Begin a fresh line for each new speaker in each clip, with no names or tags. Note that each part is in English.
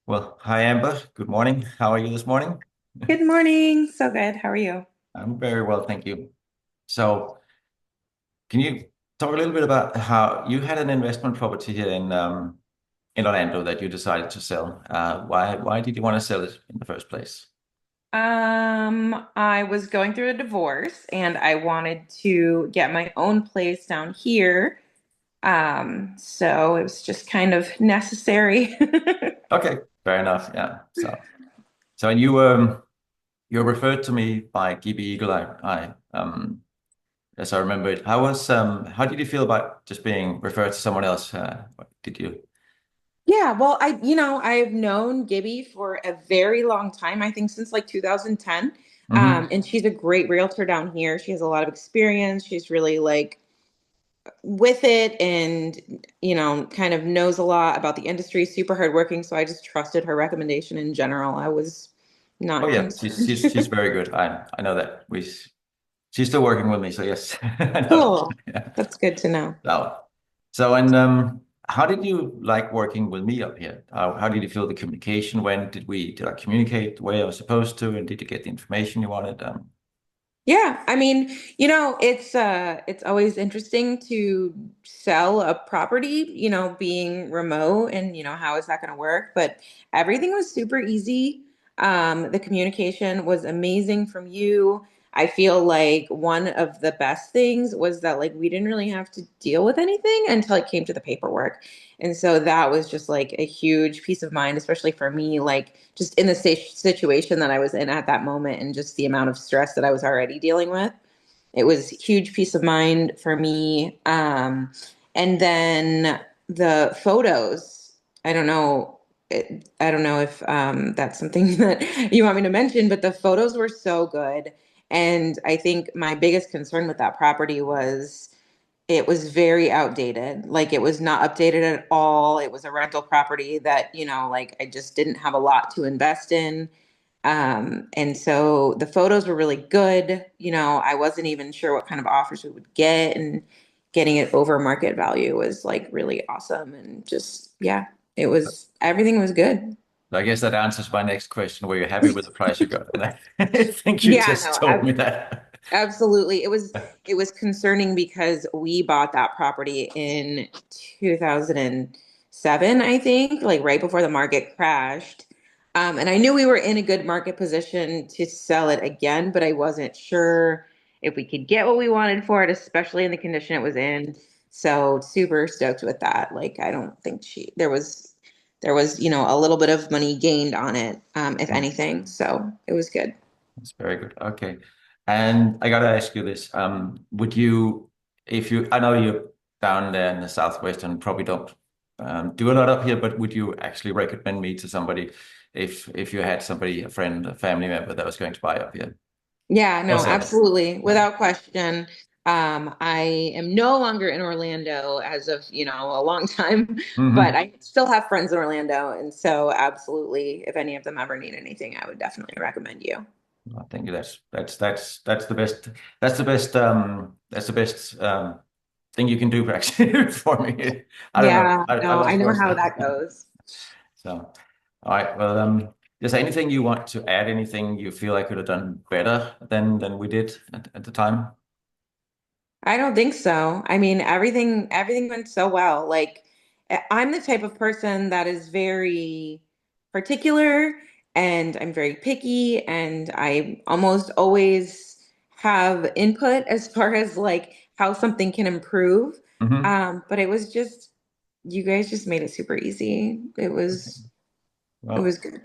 Well, hi Amber. Good morning. How are you this morning?
Good morning. So good. How are you?
I'm very well, thank you. So, can you talk a little bit about how you had an investment property here in Orlando that you decided to sell? Why did you want to sell it in the first place?
I was going through a divorce and I wanted to get my own place down here. So it was just kind of necessary.
Okay, fair enough. Yeah. So and you referred to me by GB Eagle. As I remember it. How did you feel about just being referred to someone else? What did you?
Yeah, well, I've known Gibby for a very long time, I think since like 2010.
Hmm.
And she's a great realtor down here. She has a lot of experience. She's really like with it and kind of knows a lot about the industry, super hardworking. So I just trusted her recommendation in general. I was
Oh
not
yeah,
concerned.
she's very good. I know that we she's still working with me, so yes, I know that.
Cool.
Yeah.
That's good to know.
So, how did you like working with me up here? How did you feel the communication went? Did I communicate the way I was supposed to, and did you get the information you wanted?
Yeah, I mean, it's always interesting to sell a property, being remote and how is that going to work? But everything was super easy. The communication was amazing from you. I feel like one of the best things was that like we didn't really have to deal with anything until it came to the paperwork. And so that was just like a huge peace of mind, especially for me, like just in the situation that I was in at that moment and just the amount of stress that I was already dealing with. It was huge peace of mind for me. And then the photos, I don't know. I don't know if that's something that you want me to mention, but the photos were so good. And I think my biggest concern with that property was it was very outdated. Like it was not updated at all. It was a rental property that, like I just didn't have a lot to invest in. And so the photos were really good. I wasn't even sure what kind of offers we would get, and getting it over market value was like really awesome. And just, yeah, everything was good.
I guess that answers my next question. Were you happy with the price you got? And I think you
Yeah,
just
no,
told me that.
absolutely. It was concerning because we bought that property in 2007, I think, like right before the market crashed. And I knew we were in a good market position to sell it again, but I wasn't sure if we could get what we wanted for it, especially in the condition it was in. So super stoked with that. Like I don't think there was, a little bit of money gained on it, if anything. So it was good.
That's very good. Okay. And I gotta ask you this. Would you, if you, I know you're down there in the Southwest and probably don't do a lot up here, but would you actually recommend me to somebody if you had somebody, a friend, a family member that was going to buy up here
Yeah,
or
no,
sell it?
absolutely.
Yeah.
Without question. I am no longer in Orlando as of, a long time, but
Hmm.
I still have friends in Orlando. And so absolutely, if any of them ever need anything, I would definitely recommend you.
I think that's the best. That's the best thing you can do actually for me. I don't know.
Yeah,
I
no, I
lost
know
words
how
there.
that goes.
So, all right. Well, is there anything you want to add? Anything you feel I could have done better than we did at the time?
I don't think so. I mean, everything went so well. Like I'm the type of person that is very particular and I'm very picky and I almost always have input as far as like how something can improve.
Hmm.
But it was just you guys just made it super easy. It
Okay.
was it
Well,
was good.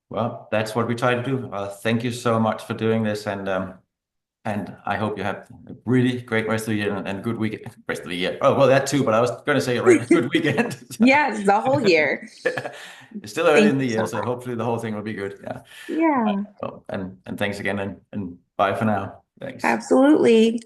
well, that's what we try to do. Thank you so much for doing this, and I hope you have a really great rest of the year and good weekend. Rest of the year. Oh, well, that too, but I was going to say a good weekend.
Yes, the whole year.
Yeah. It's still early
Thank
in the
you
year,
so
so
much.
hopefully the whole thing will be good. Yeah.
Yeah,
Well, and thanks again, and bye for now. Thanks.
absolutely.